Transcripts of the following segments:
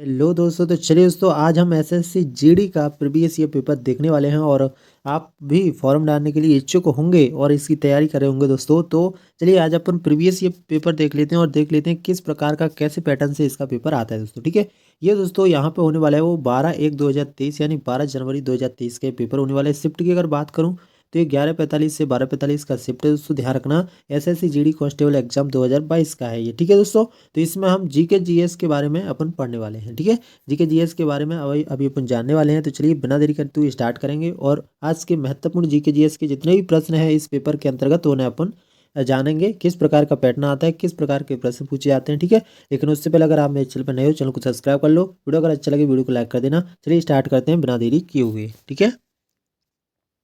Hello दोस्तों, तो चलिए दोस्तों, आज हम एसएससी जीडी का प्रीवियस ईयर पेपर देखने वाले हैं और आप भी फॉर्म डालने के लिए इच्छुक होंगे और इसकी तैयारी कर रहे होंगे दोस्तों। तो चलिए आज अपन प्रीवियस ईयर पेपर देख लेते हैं और देख लेते हैं किस प्रकार का कैसे पैटर्न से इसका पेपर आता है दोस्तों। ठीक है, ये दोस्तों यहाँ पे होने वाला है वो 12/1/2023 यानी 12 जनवरी 2023 के पेपर होने वाले हैं। शिफ्ट की अगर बात करूँ तो ये 11:45 से 12:45 का शिफ्ट है दोस्तों, ध्यान रखना। एसएससी जीडी कांस्टेबल एग्जाम 2022 का है ये। ठीक है दोस्तों, तो इसमें हम जीके जीएस के बारे में अपन पढ़ने वाले हैं। ठीक है, जीके जीएस के बारे में अभी अपन जानने वाले हैं। तो चलिए बिना देरी करते हुए स्टार्ट करेंगे और आज के महत्वपूर्ण जीके जीएस के जितने भी प्रश्न हैं इस पेपर के अंतर्गत उन्हें अपन जानेंगे, किस प्रकार का पैटर्न आता है, किस प्रकार के प्रश्न पूछे जाते हैं। ठीक है, लेकिन उससे पहले अगर आप मेरे चैनल पर नए हो, चैनल को सब्सक्राइब कर लो। वीडियो अगर अच्छा लगे वीडियो को लाइक कर देना। चलिए स्टार्ट करते हैं बिना देरी किए हुए। ठीक है,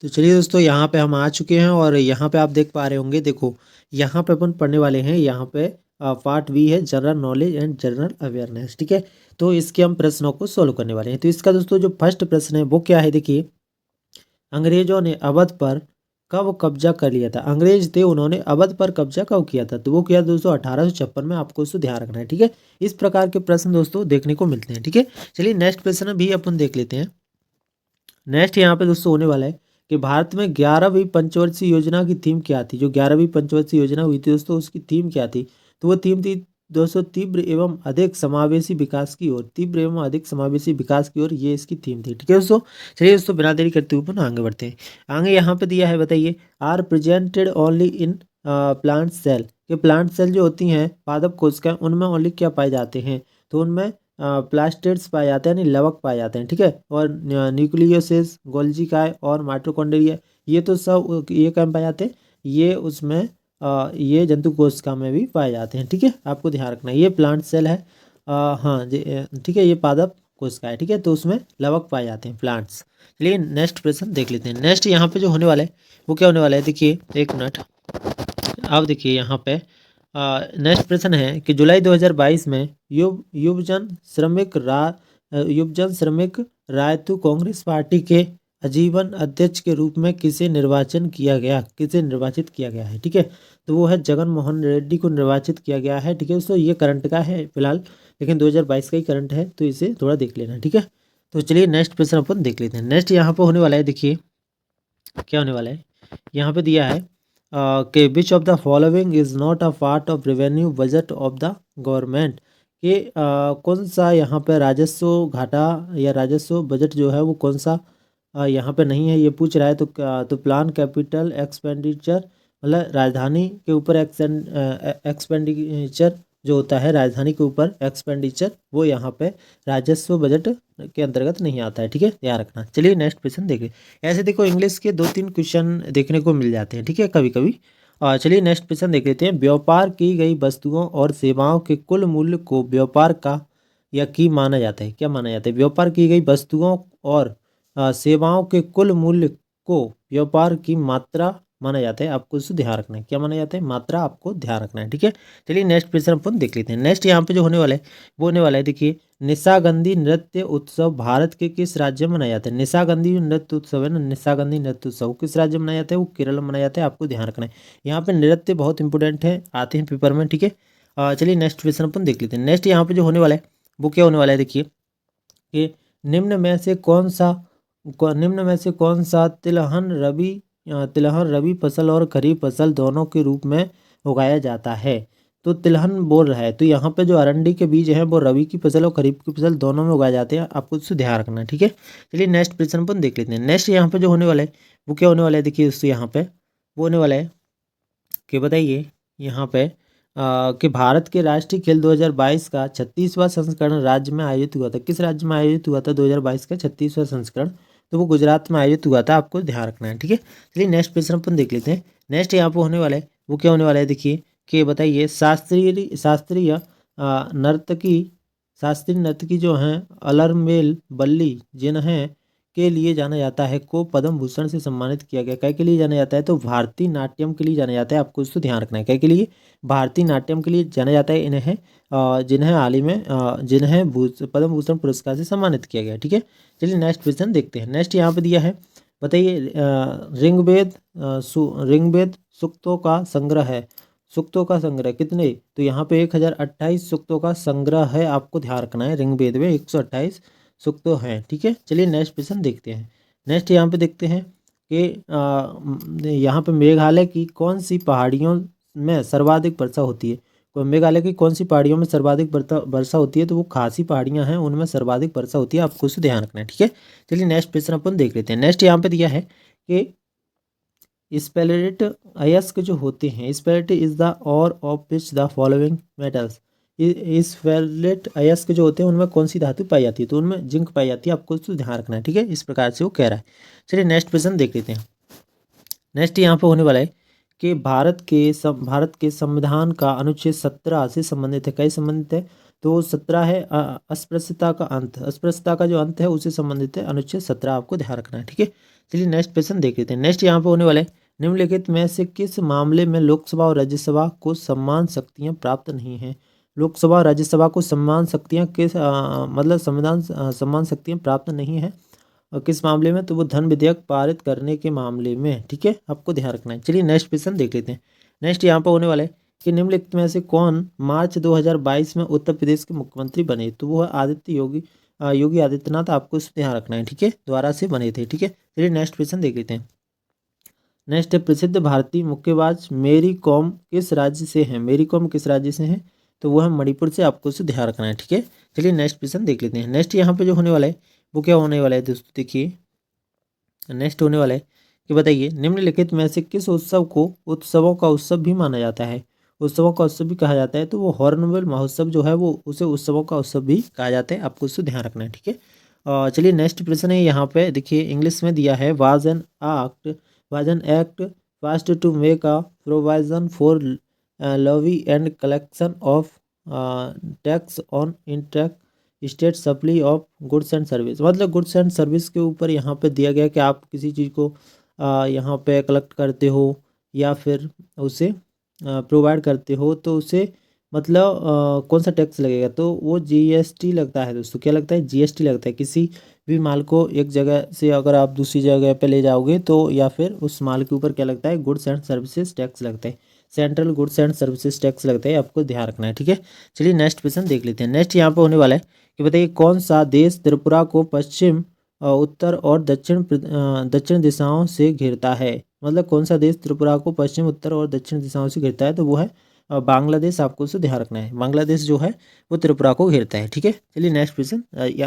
तो चलिए दोस्तों, यहाँ पे हम आ चुके हैं और यहाँ पे आप देख पा रहे होंगे। देखो, यहाँ पे अपन पढ़ने वाले हैं। यहाँ पे पार्ट बी है general knowledge and general awareness. ठीक है, तो इसके हम प्रश्नों को सॉल्व करने वाले हैं। तो इसका दोस्तों जो फर्स्ट प्रश्न है वो क्या है, देखिए, अंग्रेजों ने अवध पर कब कब्जा कर लिया था। अंग्रेज थे, उन्होंने अवध पर कब्जा कब किया था, तो वो किया दोस्तों 1856 में। आपको उसको ध्यान रखना है। ठीक है, इस प्रकार के प्रश्न दोस्तों देखने को मिलते हैं। ठीक है, चलिए नेक्स्ट प्रश्न भी अपन देख लेते हैं। नेक्स्ट यहाँ पे दोस्तों होने वाला है कि भारत में 11वीं पंचवर्षीय योजना की थीम क्या थी। जो 11वीं पंचवर्षीय योजना हुई थी दोस्तों, उसकी थीम क्या थी, तो वो थीम थी दोस्तों तीव्र एवं अधिक समावेशी विकास की ओर। तीव्र एवं अधिक समावेशी विकास की ओर, ये इसकी थीम थी। ठीक है दोस्तों, चलिए दोस्तों बिना देरी करते हुए अपन आगे बढ़ते हैं। आगे यहाँ पे दिया है, बताइए, are presented only in plant cell. के प्लांट सेल जो होती हैं पादप कोशिकाएं, उनमें ओनली क्या पाए जाते हैं, तो उनमें प्लास्टिड्स पाए जाते हैं, यानी लवक पाए जाते हैं। ठीक है, और न्यूक्लियोसिस, गोल्जी काय और माइटोकॉन्ड्रिया, ये तो सब ये कहाँ पाए जाते हैं, ये उसमें ये जंतु कोशिका में भी पाए जाते हैं। ठीक है, आपको ध्यान रखना है। ये प्लांट सेल है, हाँ जी, ठीक है, ये पादप कोशिका है। ठीक है, तो उसमें लवक पाए जाते हैं, प्लांट्स। चलिए नेक्स्ट प्रश्न देख लेते हैं। नेक्स्ट यहाँ पे जो होने वाला है वो क्या होने वाला है, देखिए एक मिनट। अब देखिए यहाँ पे नेक्स्ट प्रश्न है कि जुलाई 2022 में युवजन श्रमिक रायतू कांग्रेस पार्टी के आजीवन अध्यक्ष के रूप में किसे निर्वाचित किया गया है। ठीक है, तो वो है जगन मोहन रेड्डी को निर्वाचित किया गया है। ठीक है दोस्तों, ये करंट का है फिलहाल, लेकिन 2022 का ही करंट है, तो इसे थोड़ा देख लेना। ठीक है, तो चलिए नेक्स्ट प्रश्न अपन देख लेते हैं। नेक्स्ट यहाँ पर होने वाला है, देखिए क्या होने वाला है। यहाँ पे दिया है कि which of the following is not a part of revenue budget of the government. कि कौन सा यहाँ पे राजस्व घाटा या राजस्व बजट जो है वो कौन सा यहाँ पे नहीं है, ये पूछ रहा है। तो प्लान कैपिटल एक्सपेंडिचर, मतलब राजधानी के ऊपर एक्सपेंडिचर जो होता है, राजधानी के ऊपर एक्सपेंडिचर, वो यहाँ पे राजस्व बजट के अंतर्गत नहीं आता है। ठीक है, ध्यान रखना। चलिए नेक्स्ट क्वेश्चन देखिए। ऐसे देखो इंग्लिश के 2-3 क्वेश्चन देखने को मिल जाते हैं। ठीक है, कभी कभी। और चलिए नेक्स्ट क्वेश्चन देख लेते हैं। व्यापार की गई वस्तुओं और सेवाओं के कुल मूल्य को व्यापार का या की माना जाता है। क्या माना जाता है, व्यापार की गई वस्तुओं और सेवाओं के कुल मूल्य को व्यापार की मात्रा माना जाता है। आपको इसको ध्यान रखना है, क्या माना जाता है, मात्रा, आपको ध्यान रखना है। ठीक है, चलिए नेक्स्ट क्वेश्चन अपन देख लेते हैं। नेक्स्ट यहाँ पे जो होने वाला है वो होने वाला है, देखिए, निशागंधी नृत्य उत्सव भारत के किस राज्य में मनाया जाता है। निशागंधी नृत्य उत्सव है ना, निशागंधी नृत्य उत्सव किस राज्य में मनाया जाता है, वो केरल में मनाया जाता है। आपको ध्यान रखना है, यहाँ पे नृत्य बहुत इंपॉर्टेंट है, आते हैं पेपर में। ठीक है, चलिए नेक्स्ट क्वेश्चन अपन देख लेते हैं। नेक्स्ट यहाँ पे जो होने वाला है वो क्या होने वाला है, देखिए कि निम्न में से कौन सा तिलहन रबी फसल और खरीफ फसल दोनों के रूप में उगाया जाता है। तो तिलहन बोल रहा है, तो यहाँ पे जो अरंडी के बीज हैं वो रबी की फसल और खरीफ की फसल दोनों में उगाए जाते हैं। आपको इससे ध्यान रखना है। ठीक है, चलिए नेक्स्ट प्रश्न अपन देख लेते हैं। नेक्स्ट यहाँ पे जो होने वाला है वो क्या होने वाला है, देखिए उससे यहाँ पे वो होने वाला है कि बताइए यहाँ पे कि भारत के राष्ट्रीय खेल 2022 का 36वां संस्करण राज्य में आयोजित हुआ था। किस राज्य में आयोजित हुआ था 2022 का 36वां संस्करण, तो वो गुजरात में आयोजित हुआ था। आपको ध्यान रखना है। ठीक है, चलिए नेक्स्ट प्रश्न अपन देख लेते हैं। नेक्स्ट यहाँ पे होने वाला है वो क्या होने वाला है, देखिए कि बताइए शास्त्रीय नर्तकी जो हैं अलरमेल बल्ली, जिन्हें के लिए जाना जाता है, को पद्म भूषण से सम्मानित किया गया। काय के लिए जाना जाता है, तो भारतीय नाट्यम के लिए जाना जाता है। आपको इसको ध्यान रखना है, काय के लिए, भारतीय नाट्यम के लिए जाना जाता है इन्हें, जिन्हें हाल ही में पद्म भूषण पुरस्कार से सम्मानित किया गया। ठीक है, चलिए नेक्स्ट क्वेश्चन देखते हैं। नेक्स्ट यहाँ पे दिया है, बताइए, ऋग्वेद सूक्तों का संग्रह है। सूक्तों का संग्रह कितने, तो यहाँ पे 1028 सूक्तों का संग्रह है, आपको ध्यान रखना है। ऋग्वेद में 128 सूक्त हैं, ठीक है। चलिए नेक्स्ट क्वेश्चन देखते हैं। नेक्स्ट यहाँ पे देखते हैं कि यहाँ पे मेघालय की कौन सी पहाड़ियों में सर्वाधिक वर्षा होती है। तो मेघालय की कौन सी पहाड़ियों में सर्वाधिक वर्षा होती है, तो वो खासी पहाड़ियाँ हैं, उनमें सर्वाधिक वर्षा होती है, आपको उसे ध्यान रखना है, ठीक है। चलिए नेक्स्ट क्वेश्चन अपन देख लेते हैं। नेक्स्ट यहाँ पे दिया है कि स्पेलेट अयस्क जो होते हैं, sphalerite is the ore of which the following metals, sphalerite अयस्क जो होते हैं उनमें कौन सी धातु पाई जाती है, तो उनमें जिंक पाई जाती है, आपको उसको ध्यान रखना है, ठीक है। इस प्रकार से वो कह रहा है। चलिए नेक्स्ट क्वेश्चन देख लेते हैं। नेक्स्ट यहाँ पे होने वाला है कि भारत के संविधान का अनुच्छेद 17 से संबंधित है, कई संबंधित है, तो 17 है अस्पृश्यता का अंत, अस्पृश्यता का जो अंत है उससे संबंधित है, अनुच्छेद 17 आपको ध्यान रखना है, ठीक है। चलिए नेक्स्ट क्वेश्चन देख लेते हैं। नेक्स्ट यहाँ पे होने वाला है, निम्नलिखित में से किस मामले में लोकसभा और राज्यसभा को समान शक्तियाँ प्राप्त नहीं हैं। लोकसभा और राज्यसभा को समान शक्तियाँ किस मतलब संविधान समान शक्तियाँ प्राप्त नहीं है, और किस मामले में, तो वो धन विधेयक पारित करने के मामले में, ठीक है, आपको ध्यान रखना है। चलिए नेक्स्ट क्वेश्चन देख लेते हैं। नेक्स्ट यहाँ पर होने वाला है कि निम्नलिखित में से कौन मार्च 2022 में उत्तर प्रदेश के मुख्यमंत्री बने, तो वो आदित्य योगी आदित्यनाथ, आपको इस ध्यान रखना है, ठीक है, द्वारा से बने थे, ठीक है। चलिए नेक्स्ट क्वेश्चन देख लेते हैं। नेक्स्ट है, प्रसिद्ध भारतीय मुक्केबाज मेरी कॉम किस राज्य से हैं, मेरी कॉम किस राज्य से हैं, तो वो है मणिपुर से, आपको उसे ध्यान रखना है, ठीक है। चलिए नेक्स्ट क्वेश्चन देख लेते हैं। नेक्स्ट यहाँ पे जो होने वाला है वो क्या होने वाला है दोस्तों, देखिए नेक्स्ट होने वाला है कि बताइए निम्नलिखित में से किस उत्सव को उत्सवों का उत्सव भी माना जाता है, उत्सवों का उत्सव भी कहा जाता है, तो वो हॉर्नबिल महोत्सव जो है वो उसे उत्सवों का उत्सव भी कहा जाता है, आपको उससे ध्यान रखना है, ठीक है। चलिए नेक्स्ट प्रश्न है यहाँ पे, देखिए इंग्लिश में दिया है, was an act passed to make a provision for levy and collection of tax on inter state supply of goods and service, मतलब गुड्स एंड सर्विस के ऊपर यहाँ पे दिया गया कि आप किसी चीज़ को यहाँ पे कलेक्ट करते हो या फिर उसे प्रोवाइड करते हो, तो उसे मतलब कौन सा टैक्स लगेगा, तो वो जीएसटी लगता है दोस्तों। क्या लगता है, जीएसटी लगता है। किसी भी माल को एक जगह से अगर आप दूसरी जगह पे ले जाओगे तो, या फिर उस माल के ऊपर क्या लगता है, गुड्स एंड सर्विसेज टैक्स लगता है, central goods and services tax लगता है, आपको ध्यान रखना है, ठीक है। चलिए नेक्स्ट क्वेश्चन देख लेते हैं। नेक्स्ट यहाँ पे होने वाला है कि बताइए कौन सा देश त्रिपुरा को पश्चिम उत्तर और दक्षिण दिशाओं से घिरता है, मतलब कौन सा देश त्रिपुरा को पश्चिम उत्तर और दक्षिण दिशाओं से घिरता है, तो वो है बांग्लादेश, आपको उसे ध्यान रखना है। बांग्लादेश जो है वो त्रिपुरा को घेरता है, ठीक है। चलिए नेक्स्ट क्वेश्चन,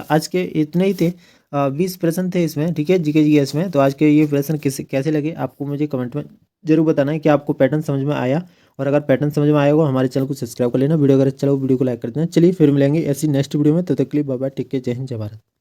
आज के इतने ही थे, 20 प्रश्न थे इसमें, ठीक है, जीके जीएस में। तो आज के ये प्रश्न कैसे लगे आपको मुझे कमेंट में जरूर बताना है कि आपको पैटर्न समझ में आया, और अगर पैटर्न समझ में आया होगा हमारे चैनल को सब्सक्राइब कर लेना, वीडियो अगर अच्छा लगे वीडियो को लाइक कर देना। चलिए फिर मिलेंगे ऐसी नेक्स्ट वीडियो में, तब तक के लिए बाय बाय, टेक केयर, जय हिंद, जय भारत।